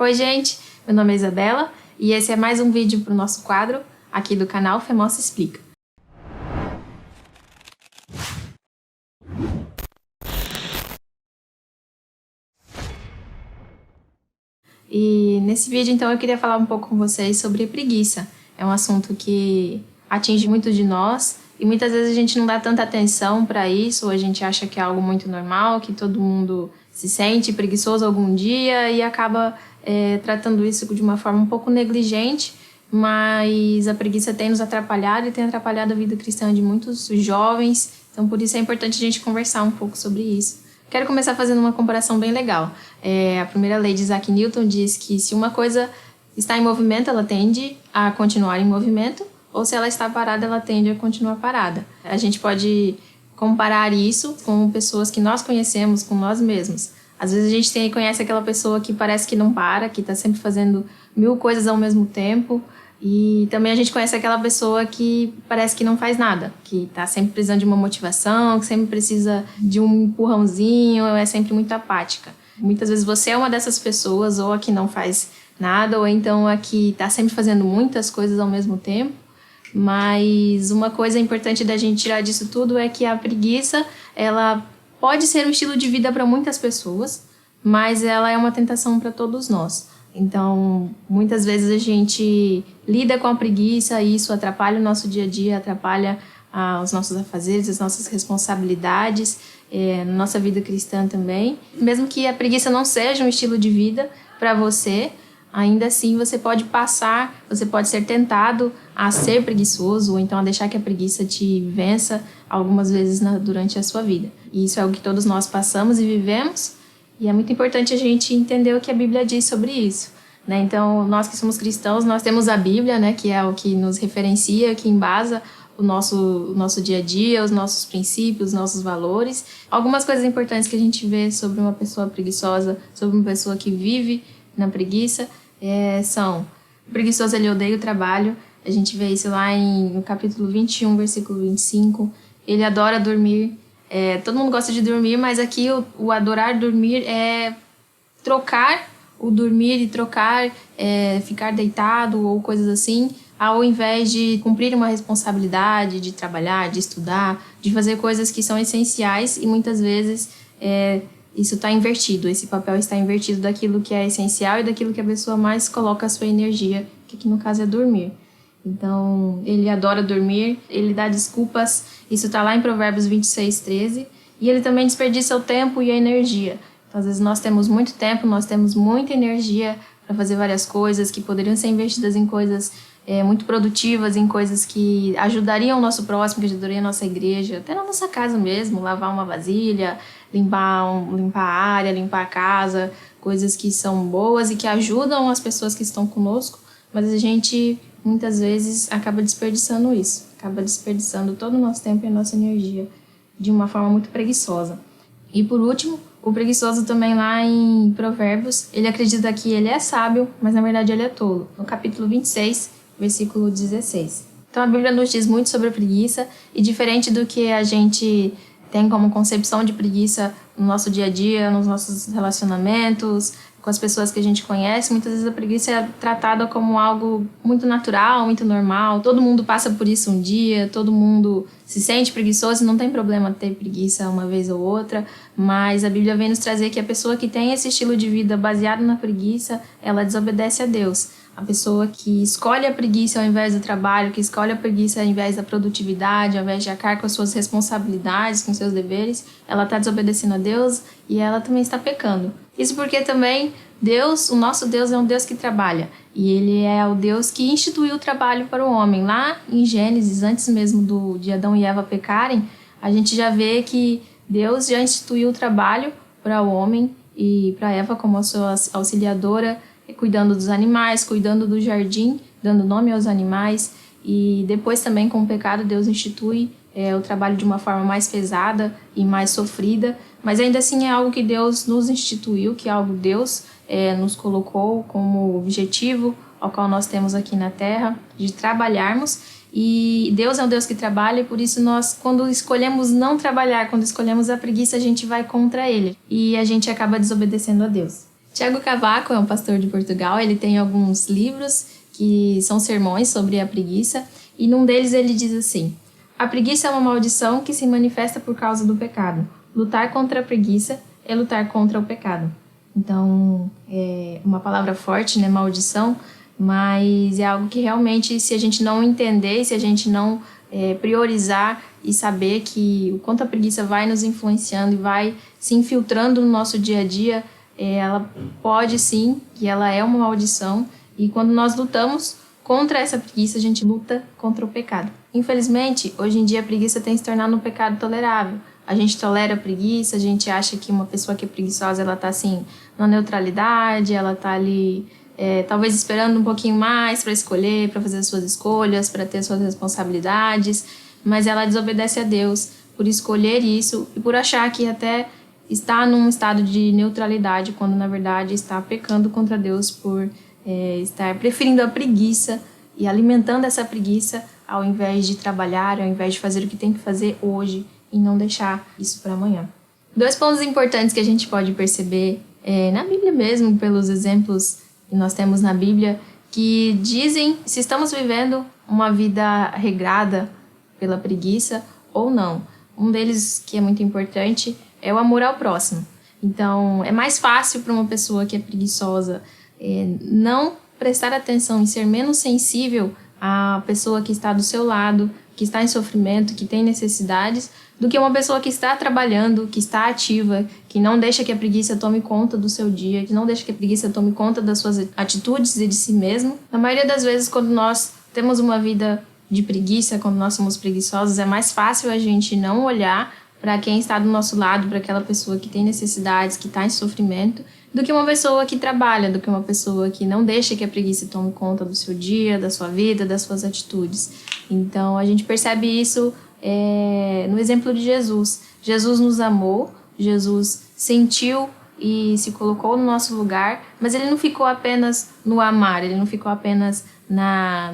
Oi gente, meu nome é Isabela e esse é mais um vídeo para o nosso quadro aqui do canal Femoça Explica. E nesse vídeo então eu queria falar um pouco com vocês sobre preguiça. É um assunto que atinge muitos de nós e muitas vezes a gente não dá tanta atenção para isso, ou a gente acha que é algo muito normal, que todo mundo se sente preguiçoso algum dia e acaba tratando isso de uma forma um pouco negligente, mas a preguiça tem nos atrapalhado e tem atrapalhado a vida cristã de muitos jovens, então por isso é importante a gente conversar um pouco sobre isso. Quero começar fazendo uma comparação bem legal. A primeira lei de Isaac Newton diz que se uma coisa está em movimento, ela tende a continuar em movimento, ou se ela está parada, ela tende a continuar parada. A gente pode comparar isso com pessoas que nós conhecemos, com nós mesmos. Às vezes a gente conhece aquela pessoa que parece que não para, que está sempre fazendo 1000 coisas ao mesmo tempo. E também a gente conhece aquela pessoa que parece que não faz nada, que está sempre precisando de uma motivação, que sempre precisa de um empurrãozinho, é sempre muito apática. Muitas vezes você é uma dessas pessoas, ou a que não faz nada, ou então a que está sempre fazendo muitas coisas ao mesmo tempo. Mas uma coisa importante da gente tirar disso tudo é que a preguiça, ela pode ser um estilo de vida para muitas pessoas, mas ela é uma tentação para todos nós. Então, muitas vezes a gente lida com a preguiça e isso atrapalha o nosso dia a dia, atrapalha os nossos afazeres, as nossas responsabilidades, na nossa vida cristã também. Mesmo que a preguiça não seja um estilo de vida para você, ainda assim você pode ser tentado a ser preguiçoso ou então a deixar que a preguiça te vença algumas vezes durante a sua vida. E isso é o que todos nós passamos e vivemos. E é muito importante a gente entender o que a Bíblia diz sobre isso, né? Então, nós que somos cristãos, nós temos a Bíblia, né, que é o que nos referencia, que embasa o nosso dia a dia, os nossos princípios, os nossos valores. Algumas coisas importantes que a gente vê sobre uma pessoa preguiçosa, sobre uma pessoa que vive na preguiça, são: o preguiçoso, ele odeia o trabalho. A gente vê isso lá no capítulo 21, versículo 25. Ele adora dormir. Todo mundo gosta de dormir, mas aqui o adorar dormir é trocar o dormir e trocar ficar deitado ou coisas assim, ao invés de cumprir uma responsabilidade, de trabalhar, de estudar, de fazer coisas que são essenciais. E muitas vezes isso está invertido, esse papel está invertido daquilo que é essencial e daquilo que a pessoa mais coloca a sua energia, que aqui no caso é dormir. Então, ele adora dormir, ele dá desculpas, isso está lá em Provérbios 26, 13, e ele também desperdiça o tempo e a energia. Então, às vezes nós temos muito tempo, nós temos muita energia para fazer várias coisas que poderiam ser investidas em coisas muito produtivas, em coisas que ajudariam o nosso próximo, que ajudariam a nossa igreja, até na nossa casa mesmo, lavar uma vasilha, limpar a área, limpar a casa, coisas que são boas e que ajudam as pessoas que estão conosco, mas a gente muitas vezes acaba desperdiçando isso, acaba desperdiçando todo o nosso tempo e a nossa energia de uma forma muito preguiçosa. E por último, o preguiçoso também lá em Provérbios, ele acredita que ele é sábio, mas na verdade ele é tolo. No capítulo 26, versículo 16. Então a Bíblia nos diz muito sobre a preguiça, e diferente do que a gente tem como concepção de preguiça no nosso dia a dia, nos nossos relacionamentos, com as pessoas que a gente conhece, muitas vezes a preguiça é tratada como algo muito natural, muito normal. Todo mundo passa por isso um dia, todo mundo se sente preguiçoso, não tem problema ter preguiça uma vez ou outra, mas a Bíblia vem nos trazer que a pessoa que tem esse estilo de vida baseado na preguiça, ela desobedece a Deus. A pessoa que escolhe a preguiça ao invés do trabalho, que escolhe a preguiça ao invés da produtividade, ao invés de arcar com as suas responsabilidades, com seus deveres, ela está desobedecendo a Deus e ela também está pecando. Isso porque também Deus, o nosso Deus, é um Deus que trabalha. E Ele é o Deus que instituiu o trabalho para o homem. Lá em Gênesis, antes mesmo de Adão e Eva pecarem, a gente já vê que Deus já instituiu o trabalho para o homem e para Eva como a sua auxiliadora, cuidando dos animais, cuidando do jardim, dando nome aos animais. E depois também, com o pecado, Deus institui o trabalho de uma forma mais pesada e mais sofrida, mas ainda assim é algo que Deus nos instituiu, que é algo que Deus nos colocou como objetivo, ao qual nós temos aqui na Terra, de trabalharmos. E Deus é um Deus que trabalha, e por isso nós, quando escolhemos não trabalhar, quando escolhemos a preguiça, a gente vai contra Ele e a gente acaba desobedecendo a Deus. Tiago Cavaco é um pastor de Portugal, ele tem alguns livros que são sermões sobre a preguiça, e num deles ele diz assim: a preguiça é uma maldição que se manifesta por causa do pecado. Lutar contra a preguiça é lutar contra o pecado. Então, é uma palavra forte, né? Maldição, mas é algo que realmente, se a gente não entender, se a gente não priorizar e saber que o quanto a preguiça vai nos influenciando e vai se infiltrando no nosso dia a dia, ela pode sim, que ela é uma maldição, e quando nós lutamos contra essa preguiça, a gente luta contra o pecado. Infelizmente, hoje em dia a preguiça tem se tornado um pecado tolerável. A gente tolera a preguiça, a gente acha que uma pessoa que é preguiçosa, ela tá assim, na neutralidade, ela tá ali talvez esperando um pouquinho mais para escolher, para fazer as suas escolhas, para ter as suas responsabilidades, mas ela desobedece a Deus por escolher isso e por achar que até está num estado de neutralidade, quando na verdade está pecando contra Deus por estar preferindo a preguiça e alimentando essa preguiça ao invés de trabalhar, ao invés de fazer o que tem que fazer hoje e não deixar isso para amanhã. 2 pontos importantes que a gente pode perceber na Bíblia mesmo, pelos exemplos que nós temos na Bíblia, que dizem se estamos vivendo uma vida regrada pela preguiça ou não. Um deles, que é muito importante, é o amor ao próximo. Então, é mais fácil para uma pessoa que é preguiçosa não prestar atenção e ser menos sensível à pessoa que está do seu lado, que está em sofrimento, que tem necessidades, do que uma pessoa que está trabalhando, que está ativa, que não deixa que a preguiça tome conta do seu dia, que não deixa que a preguiça tome conta das suas atitudes e de si mesmo. Na maioria das vezes, quando nós temos uma vida de preguiça, quando nós somos preguiçosos, é mais fácil a gente não olhar para quem está do nosso lado, para aquela pessoa que tem necessidades, que está em sofrimento, do que uma pessoa que trabalha, do que uma pessoa que não deixa que a preguiça tome conta do seu dia, da sua vida, das suas atitudes. Então, a gente percebe isso no exemplo de Jesus. Jesus nos amou, Jesus sentiu e se colocou no nosso lugar, mas ele não ficou apenas no amar, ele não ficou apenas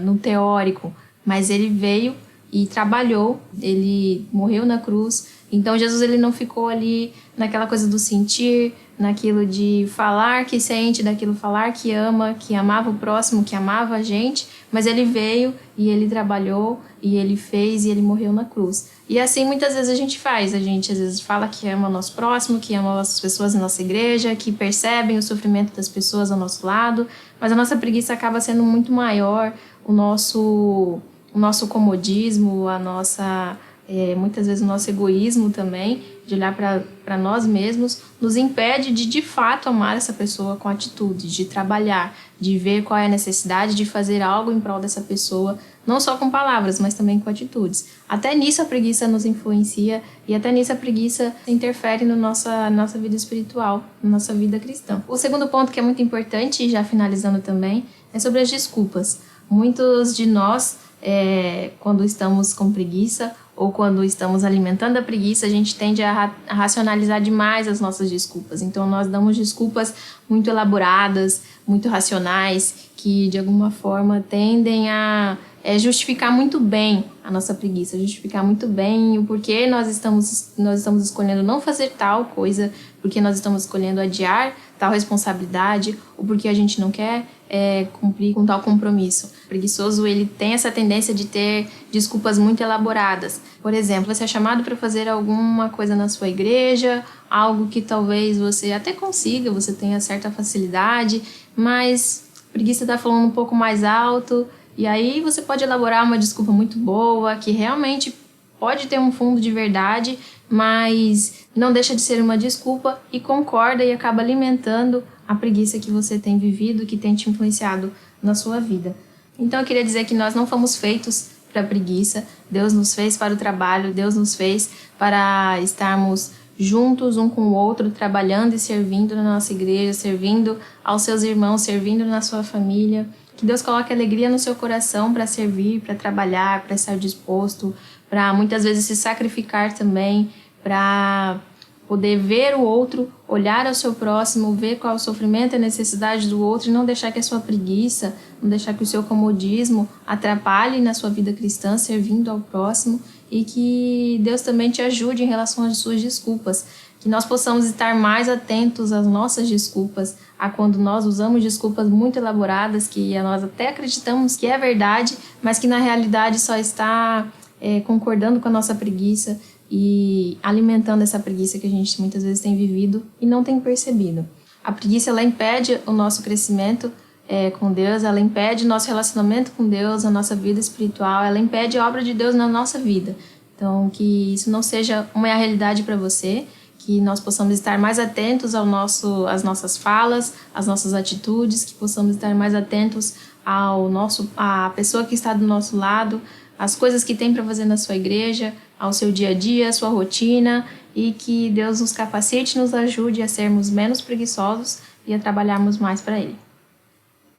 no teórico, mas ele veio e trabalhou, ele morreu na cruz. Então Jesus ele não ficou ali naquela coisa do sentir, naquilo de falar que sente, daquilo falar que ama, que amava o próximo, que amava a gente, mas ele veio e ele trabalhou e ele fez e ele morreu na cruz. E assim muitas vezes a gente faz, a gente às vezes fala que ama o nosso próximo, que ama as pessoas na nossa igreja, que percebem o sofrimento das pessoas ao nosso lado, mas a nossa preguiça acaba sendo muito maior, o nosso comodismo, muitas vezes o nosso egoísmo também, de olhar para nós mesmos, nos impede de fato amar essa pessoa com atitude, de trabalhar, de ver qual é a necessidade de fazer algo em prol dessa pessoa, não só com palavras, mas também com atitudes. Até nisso a preguiça nos influencia e até nisso a preguiça interfere na nossa vida espiritual, na nossa vida cristã. O segundo ponto que é muito importante, já finalizando também, é sobre as desculpas. Muitos de nós, quando estamos com preguiça ou quando estamos alimentando a preguiça, a gente tende a racionalizar demais as nossas desculpas. Então, nós damos desculpas muito elaboradas, muito racionais, que de alguma forma tendem a justificar muito bem a nossa preguiça, justificar muito bem o porquê nós estamos escolhendo não fazer tal coisa, porque nós estamos escolhendo adiar tal responsabilidade, ou porque a gente não quer cumprir com tal compromisso. O preguiçoso, ele tem essa tendência de ter desculpas muito elaboradas. Por exemplo, você é chamado para fazer alguma coisa na sua igreja, algo que talvez você até consiga, você tenha certa facilidade, mas a preguiça está falando um pouco mais alto, e aí você pode elaborar uma desculpa muito boa, que realmente pode ter um fundo de verdade, mas não deixa de ser uma desculpa e concorda e acaba alimentando a preguiça que você tem vivido, que tem te influenciado na sua vida. Então eu queria dizer que nós não fomos feitos para a preguiça, Deus nos fez para o trabalho, Deus nos fez para estarmos juntos um com o outro, trabalhando e servindo na nossa igreja, servindo aos seus irmãos, servindo na sua família. Que Deus coloque alegria no seu coração para servir, para trabalhar, para estar disposto, para muitas vezes se sacrificar também, para poder ver o outro, olhar ao seu próximo, ver qual é o sofrimento e a necessidade do outro e não deixar que a sua preguiça, não deixar que o seu comodismo atrapalhe na sua vida cristã, servindo ao próximo, e que Deus também te ajude em relação às suas desculpas, que nós possamos estar mais atentos às nossas desculpas, a quando nós usamos desculpas muito elaboradas, que nós até acreditamos que é verdade, mas que na realidade só está concordando com a nossa preguiça e alimentando essa preguiça que a gente muitas vezes tem vivido e não tem percebido. A preguiça, ela impede o nosso crescimento com Deus, ela impede o nosso relacionamento com Deus, a nossa vida espiritual, ela impede a obra de Deus na nossa vida. Então, que isso não seja uma realidade para você, que nós possamos estar mais atentos às nossas falas, às nossas atitudes, que possamos estar mais atentos à pessoa que está do nosso lado, às coisas que tem para fazer na sua igreja, ao seu dia a dia, à sua rotina, e que Deus nos capacite e nos ajude a sermos menos preguiçosos e a trabalharmos mais para Ele.